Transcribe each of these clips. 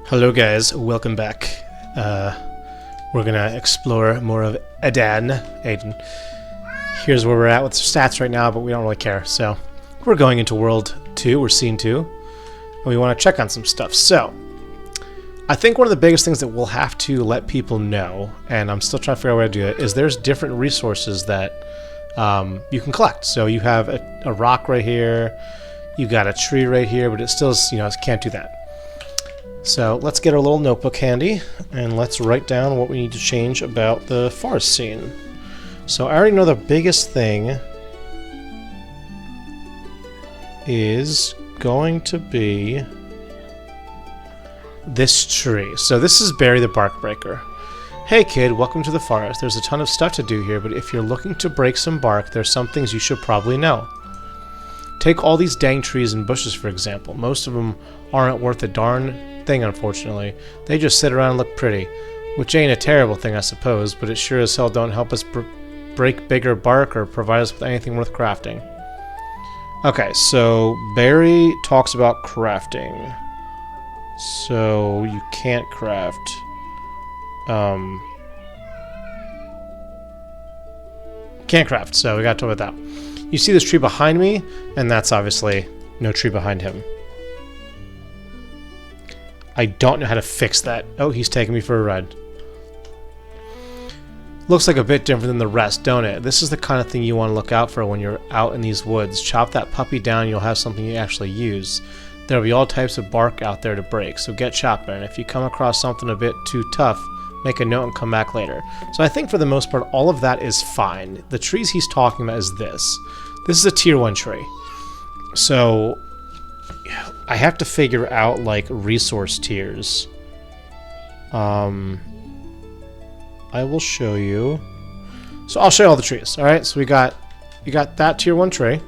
Hello guys, welcome back. We're gonna explore more of ADAN. Here's where we're at with stats right now, but we don't really care. So, we're going into World 2, or Scene 2, and we want to check on some stuff. So, I think one of the biggest things that we'll have to let people know, and I'm still trying to figure out how to do it, is there's different resources that you can collect. So you have a rock right here, you got a tree right here, but it still, can't do that. So let's get our little notebook handy, and let's write down what we need to change about the forest scene. So I already know the biggest thing is going to be this tree. So this is Barry the Bark Breaker. Hey kid, welcome to the forest. There's a ton of stuff to do here, but if you're looking to break some bark, there's some things you should probably know. Take all these dang trees and bushes, for example. Most of them aren't worth a darn thing, unfortunately. They just sit around and look pretty, which ain't a terrible thing, I suppose, but it sure as hell don't help us break bigger bark or provide us with anything worth crafting. Okay, so Barry talks about crafting. So you can't craft. Can't craft, so we got to talk about that. You see this tree behind me, and that's obviously no tree behind him. I don't know how to fix that. Oh, he's taking me for a ride. Looks like a bit different than the rest, don't it? This is the kind of thing you want to look out for when you're out in these woods. Chop that puppy down, you'll have something you actually use. There'll be all types of bark out there to break, so get chopping. And if you come across something a bit too tough, make a note and come back later. So I think for the most part, all of that is fine. The trees he's talking about is this. This is a tier 1 tree. So I have to figure out like resource tiers. I will show you. So I'll show you all the trees. All right. So you got that tier 1 tree.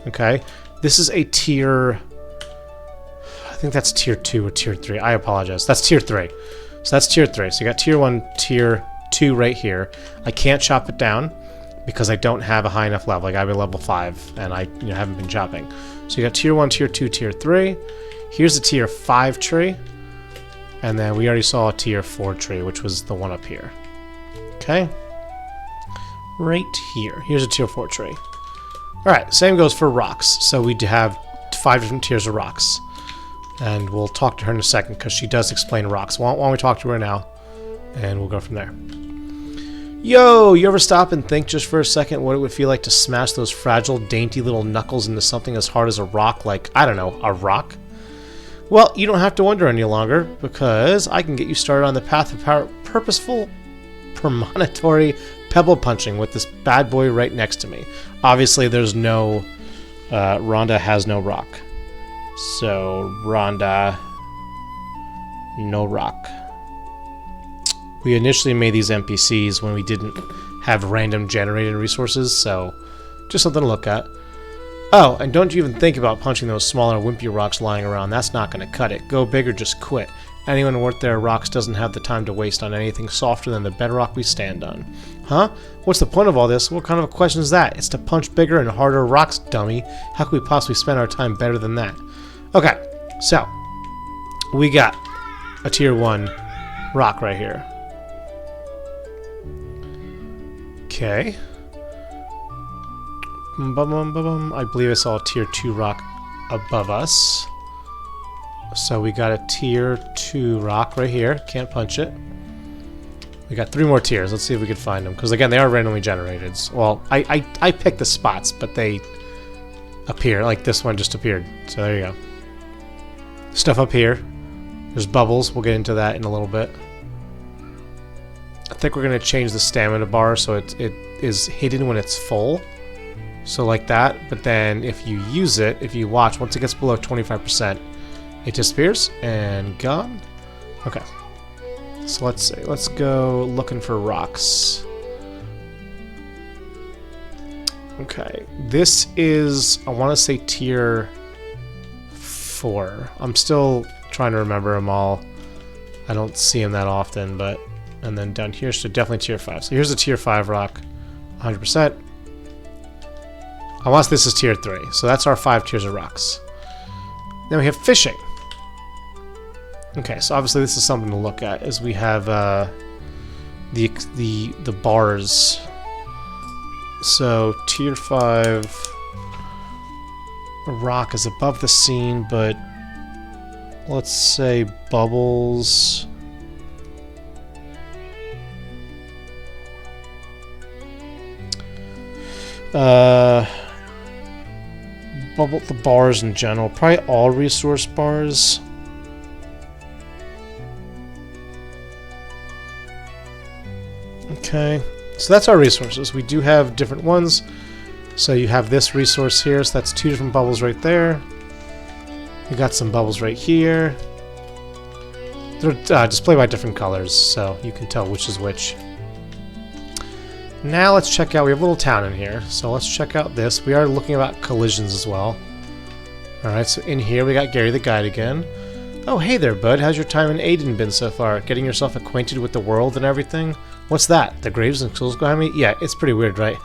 Okay. This is a tier. I think that's tier 2 or tier 3. I apologize. That's tier 3. So that's tier 3. So you got tier 1, tier 2 right here. I can't chop it down because I don't have a high enough level. Like I'm at level 5 and I haven't been chopping. So you got tier 1, tier 2, tier 3. Here's a tier 5 tree. And then we already saw a tier 4 tree, which was the one up here. Okay. Right here. Here's a tier 4 tree. Alright, same goes for rocks. So we have 5 different tiers of rocks. And we'll talk to her in a second because she does explain rocks. Why don't we talk to her now? And we'll go from there. Yo, you ever stop and think just for a second what it would feel like to smash those fragile, dainty little knuckles into something as hard as a rock, like, I don't know, a rock? Well, you don't have to wonder any longer, because I can get you started on the path of purposeful, premonitory pebble punching with this bad boy right next to me. Obviously, there's no... Rhonda has no rock. So, Rhonda... no rock. We initially made these NPCs when we didn't have random generated resources, so just something to look at. Oh, and don't you even think about punching those smaller wimpy rocks lying around. That's not going to cut it. Go big or just quit. Anyone worth their rocks doesn't have the time to waste on anything softer than the bedrock we stand on. Huh? What's the point of all this? What kind of a question is that? It's to punch bigger and harder rocks, dummy. How could we possibly spend our time better than that? Okay, so we got a tier 1 rock right here. Okay. I believe I saw a tier 2 rock above us. So we got a tier 2 rock right here. Can't punch it. We got 3 more tiers. Let's see if we can find them. Because again, they are randomly generated. Well, I picked the spots, but they appear. Like this one just appeared. So there you go. Stuff up here. There's bubbles. We'll get into that in a little bit. I think we're going to change the stamina bar so it is hidden when it's full. So like that. But then if you use it, if you watch, once it gets below 25%, it disappears and gone. Okay. So let's see. Let's go looking for rocks. Okay. This is, I want to say tier 4. I'm still trying to remember them all. I don't see them that often, but... And then down here, so definitely tier 5. So here's a tier 5 rock, 100%. Unless this is tier 3. So that's our 5 tiers of rocks. Then we have fishing. Okay, so obviously this is something to look at, as we have the bars. So tier 5 rock is above the scene, but let's say bubbles. The bars in general, probably all resource bars. Okay, so that's our resources. We do have different ones. So you have this resource here, so that's 2 different bubbles right there. You got some bubbles right here. They're displayed by different colors, so you can tell which is which. Now let's check out, we have a little town in here, so let's check out this. We are looking about collisions as well. Alright, so in here we got Gary the Guide again. Oh, hey there, bud. How's your time in ADAN been so far? Getting yourself acquainted with the world and everything? What's that? The graves and skulls behind me? Yeah, it's pretty weird, right?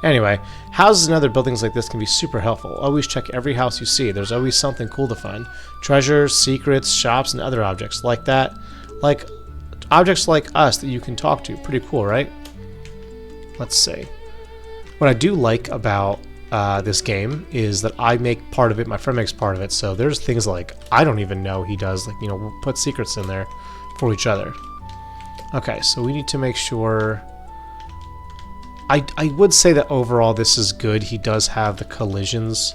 Anyway, houses and other buildings like this can be super helpful. Always check every house you see. There's always something cool to find. Treasures, secrets, shops, and other objects like that. Like, objects like us that you can talk to. Pretty cool, right? Let's see. What I do like about this game is that I make part of it, my friend makes part of it, so there's things like I don't even know he does, like, you know, we'll put secrets in there for each other. Okay, so we need to make sure... I would say that overall this is good. He does have the collisions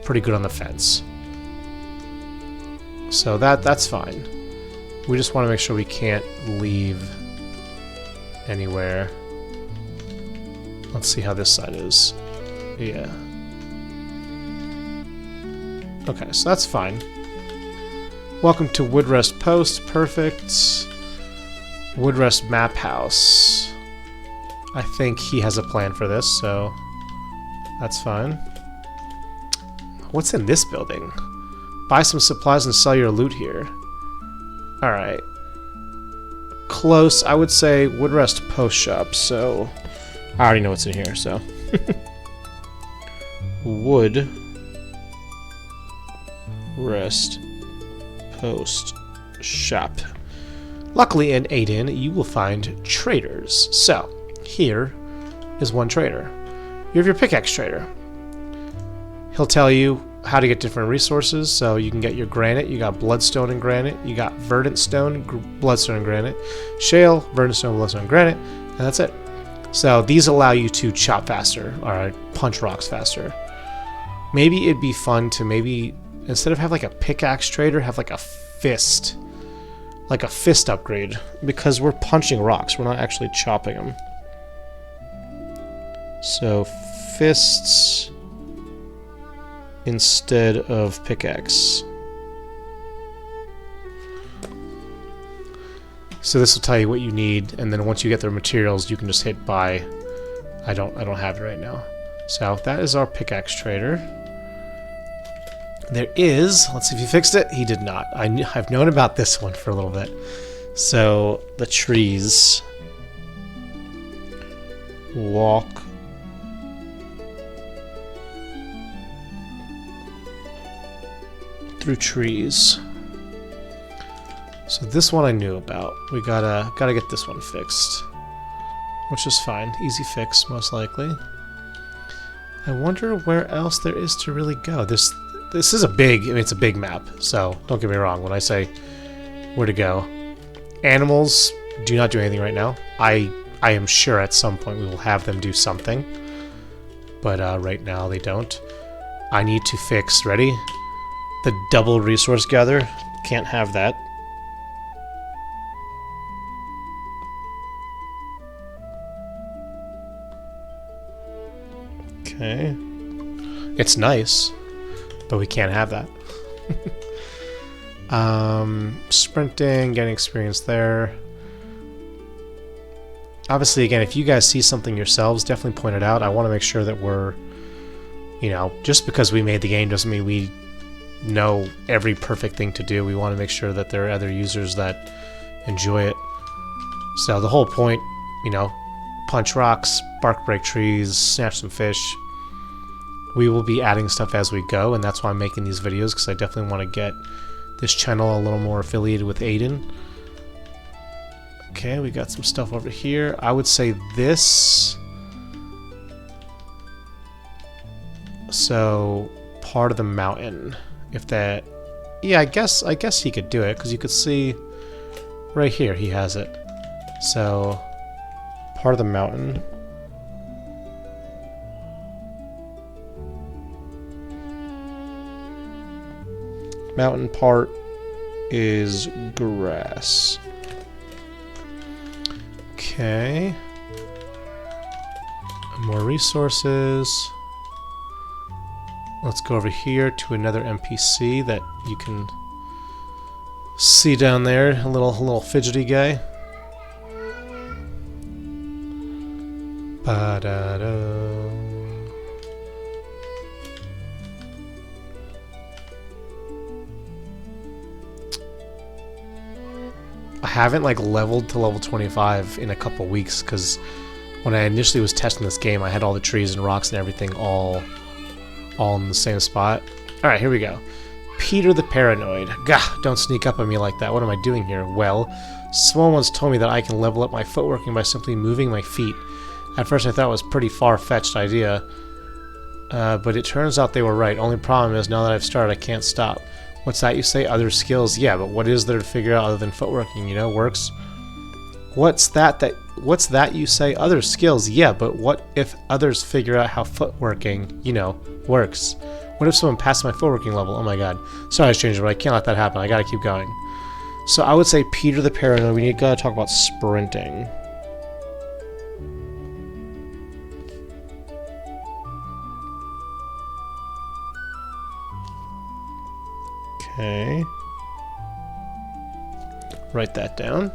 pretty good on the fence. So that's fine. We just want to make sure we can't leave anywhere. Let's see how this side is. Yeah. Okay, so that's fine. Welcome to Woodrest Post. Perfect. Woodrest Map House. I think he has a plan for this, so that's fine. What's in this building? Buy some supplies and sell your loot here. Alright. Close, I would say Woodrest Post Shop, so I already know what's in here, so. Wood Rest Post Shop. Luckily in ADAN you will find traders. So here is one trader. You have your pickaxe trader. He'll tell you how to get different resources. So you can get your granite. You got bloodstone and granite. You got verdant stone, bloodstone and granite. Shale, verdant stone, bloodstone and granite. And that's it. So these allow you to chop faster or punch rocks faster. Maybe it'd be fun to maybe, instead of have like a pickaxe trader, have like a fist. Like a fist upgrade. Because we're punching rocks. We're not actually chopping them. So fists instead of pickaxe. So this will tell you what you need, and then once you get the materials, you can just hit buy. I don't have it right now. So that is our pickaxe trader. There is, let's see if he fixed it. He did not. I've known about this one for a little bit. So the trees walk through trees. So this one I knew about. We gotta get this one fixed, which is fine. Easy fix, most likely. I wonder where else there is to really go. This is a big, I mean, it's a big map, so don't get me wrong when I say where to go. Animals do not do anything right now. I am sure at some point we will have them do something, but right now they don't. I need to fix, ready? The double resource gather. Can't have that. Okay. It's nice, but we can't have that. Sprinting, getting experience there. Obviously, again, if you guys see something yourselves, definitely point it out. I want to make sure that we're, you know, just because we made the game doesn't mean we know every perfect thing to do. We want to make sure that there are other users that enjoy it. So the whole point, you know, punch rocks, bark break trees, snatch some fish. We will be adding stuff as we go, and that's why I'm making these videos, because I definitely want to get this channel a little more affiliated with ADAN. Okay, we got some stuff over here. I would say this. So, part of the mountain. If that... Yeah, I guess he could do it, because you could see right here he has it. So, part of the mountain. Mountain part is grass. Okay. More resources. Let's go over here to another NPC that you can see down there. A little fidgety guy. Ba-da-da. I haven't like leveled to level 25 in a couple weeks because when I initially was testing this game, I had all the trees and rocks and everything all in the same spot. Alright, here we go. Peter the Paranoid. Gah, don't sneak up on me like that. What am I doing here? Well, someone once told me that I can level up my footworking by simply moving my feet. At first I thought it was a pretty far-fetched idea, but it turns out they were right. Only problem is, now that I've started, I can't stop. What's that you say? Other skills? Yeah, but what is there to figure out other than footworking, you know? Works? What's that you say? Other skills? Yeah, but what if others figure out how footworking, you know, works? What if someone passes my footworking level? Oh my god. Sorry I changed it, but I can't let that happen. I gotta keep going. So I would say Peter the Paranoid. We gotta talk about sprinting. Okay. Write that down.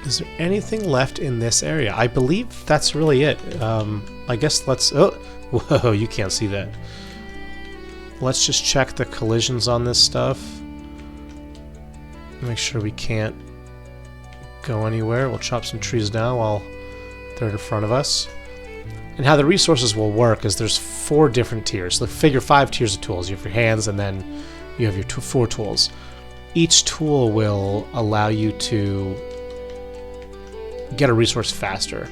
Is there anything left in this area? I believe that's really it. I guess let's... Oh! Whoa, you can't see that. Let's just check the collisions on this stuff. Make sure we can't go anywhere. We'll chop some trees down while they're in front of us. And how the resources will work is there's 4 different tiers. So figure 5 tiers of tools. You have your hands, and then you have your 4 tools. Each tool will allow you to get a resource faster.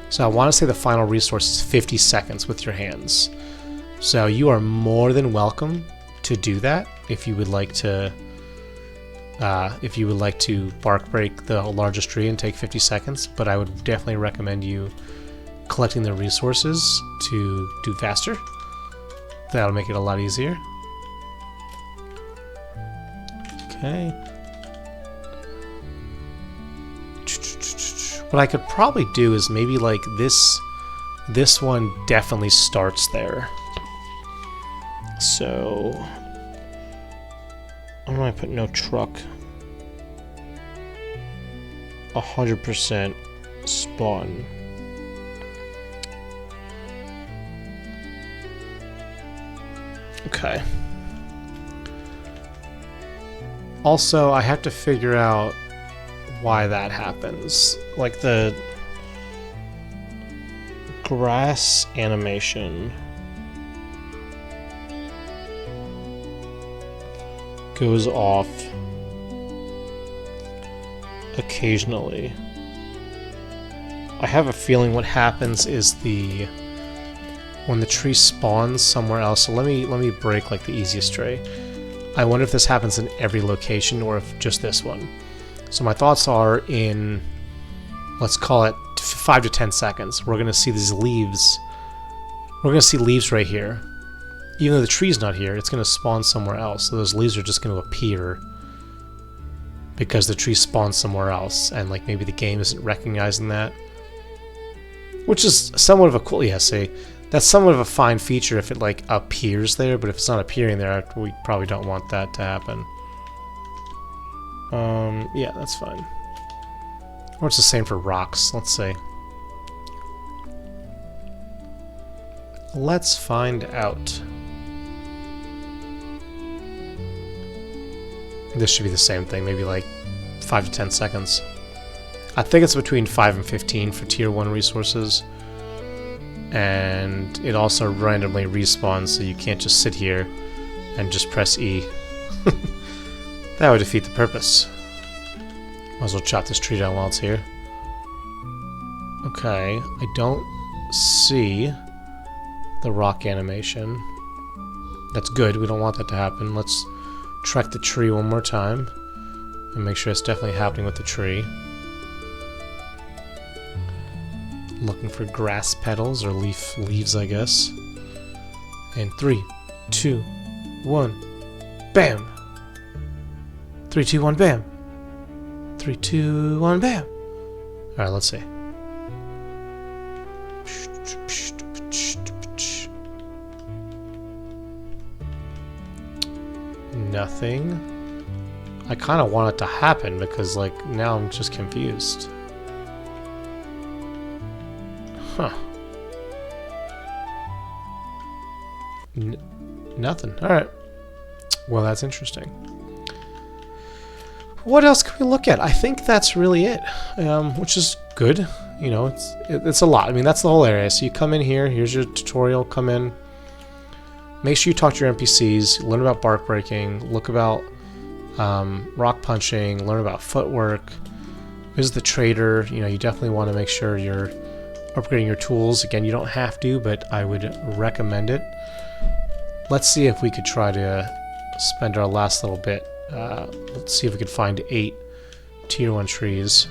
So I want to say the final resource is 50 seconds with your hands. So you are more than welcome to do that if you would like to. Bark break the largest tree and take 50 seconds. But I would definitely recommend you collecting the resources to do faster. That'll make it a lot easier. Okay. What I could probably do is maybe like this one definitely starts there. So I'm gonna put no truck. 100% spawn. Okay. Also, I have to figure out why that happens. Like the grass animation goes off occasionally. I have a feeling what happens is when the tree spawns somewhere else. So let me break like the easiest tree. I wonder if this happens in every location or if just this one. So my thoughts are in, let's call it 5 to 10 seconds. We're gonna see these leaves. We're gonna see leaves right here. Even though the tree's not here, it's gonna spawn somewhere else. So those leaves are just gonna appear because the tree spawned somewhere else, and like maybe the game isn't recognizing that. Which is somewhat of a cool, yeah, see, that's somewhat of a fine feature if it like appears there, but if it's not appearing there, we probably don't want that to happen. Yeah, that's fine. Or it's the same for rocks, let's see. Let's find out. This should be the same thing, maybe like 5 to 10 seconds. I think it's between 5 and 15 for tier 1 resources. And it also randomly respawns, so you can't just sit here and just press E. That would defeat the purpose. Might as well chop this tree down while it's here. Okay, I don't see the rock animation. That's good, we don't want that to happen. Let's track the tree one more time and make sure it's definitely happening with the tree. Looking for grass petals or leaves, I guess. And 3, 2, 1, bam! 3, 2, 1, bam! 3, 2, 1, bam! Alright, let's see. Nothing. I kind of want it to happen because, like, now I'm just confused. Huh. Nothing. Alright. Well, that's interesting. What else can we look at? I think that's really it, which is good. You know, it's a lot. I mean, that's the whole area. So you come in here, here's your tutorial, come in. Make sure you talk to your NPCs, learn about bark breaking, look about rock punching, learn about footwork, visit the trader. You know, you definitely want to make sure you're upgrading your tools. Again, you don't have to, but I would recommend it. Let's see if we could try to spend our last little bit. Let's see if we could find 8 tier 1 trees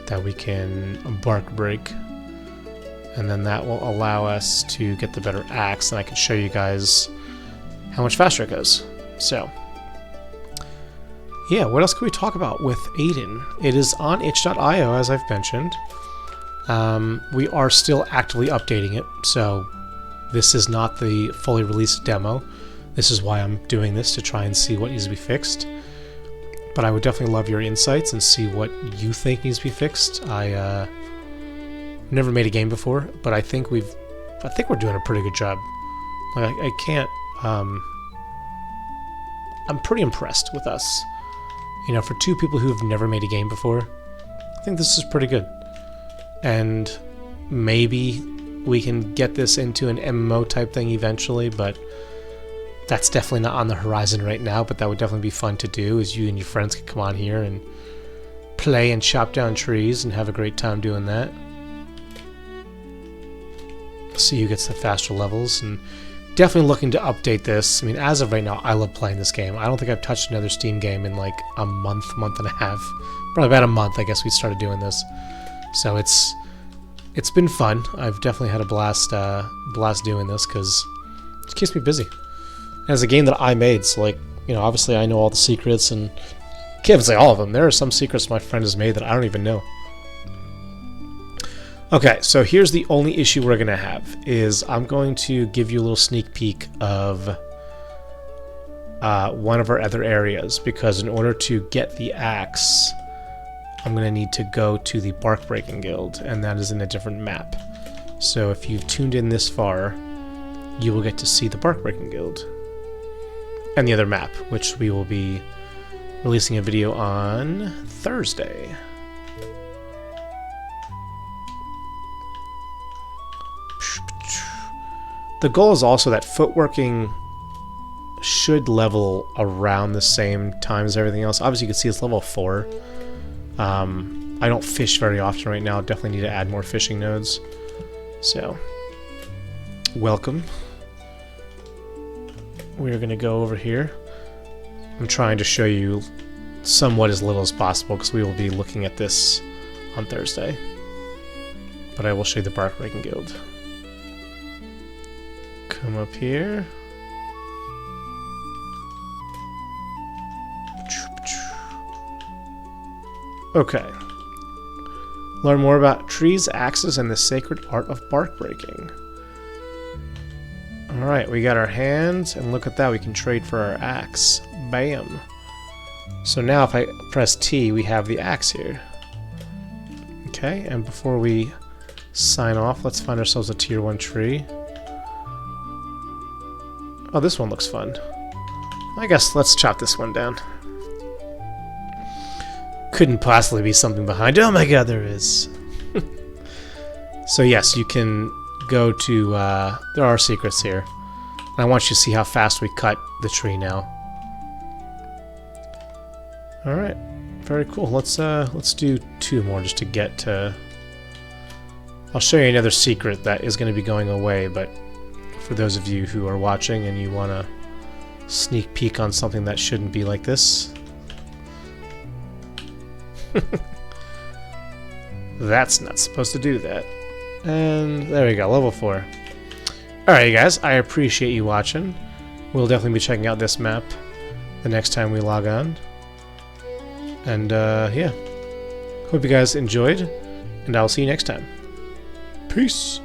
that we can bark break. And then that will allow us to get the better axe, and I can show you guys how much faster it goes. So, yeah, what else can we talk about with ADAN? It is on itch.io, as I've mentioned. We are still actively updating it, so this is not the fully released demo. This is why I'm doing this, to try and see what needs to be fixed. But I would definitely love your insights and see what you think needs to be fixed. I never made a game before, but I think we're doing a pretty good job. Like, I can't. I'm pretty impressed with us. You know, for 2 people who've never made a game before, I think this is pretty good. And maybe we can get this into an MMO type thing eventually, but that's definitely not on the horizon right now. But that would definitely be fun to do, is you and your friends can come on here and play and chop down trees and have a great time doing that. See who gets the faster levels, and definitely looking to update this. I mean, as of right now, I love playing this game. I don't think I've touched another Steam game in like a month and a half. Probably about a month, I guess we started doing this. So it's been fun. I've definitely had a blast doing this because it keeps me busy. And it's a game that I made, so like, you know, obviously I know all the secrets, and can't even say all of them. There are some secrets my friend has made that I don't even know. Okay, so here's the only issue we're going to have, is I'm going to give you a little sneak peek of one of our other areas, because in order to get the axe, I'm going to need to go to the Bark Breaking Guild, and that is in a different map. So if you've tuned in this far, you will get to see the Bark Breaking Guild and the other map, which we will be releasing a video on Thursday. The goal is also that footworking should level around the same time as everything else. Obviously, you can see it's level 4. I don't fish very often right now. Definitely need to add more fishing nodes. So, welcome. We're going to go over here. I'm trying to show you somewhat as little as possible because we will be looking at this on Thursday. But I will show you the Bark Breaking Guild. Come up here. Okay. Learn more about trees, axes, and the sacred art of bark breaking. Alright, we got our hands, and look at that, we can trade for our axe. Bam! So now if I press T, we have the axe here. Okay, and before we sign off, let's find ourselves a tier 1 tree. Oh, this one looks fun. I guess let's chop this one down. Couldn't possibly be something behind it. Oh my god, there is. So yes, you can go to... there are secrets here. I want you to see how fast we cut the tree now. Alright, very cool. Let's do 2 more just to get to... I'll show you another secret that is going to be going away, but for those of you who are watching and you want to sneak peek on something that shouldn't be like this... That's not supposed to do that. And there we go, level 4. Alright you guys, I appreciate you watching. We'll definitely be checking out this map the next time we log on. And yeah, hope you guys enjoyed, and I'll see you next time. Peace!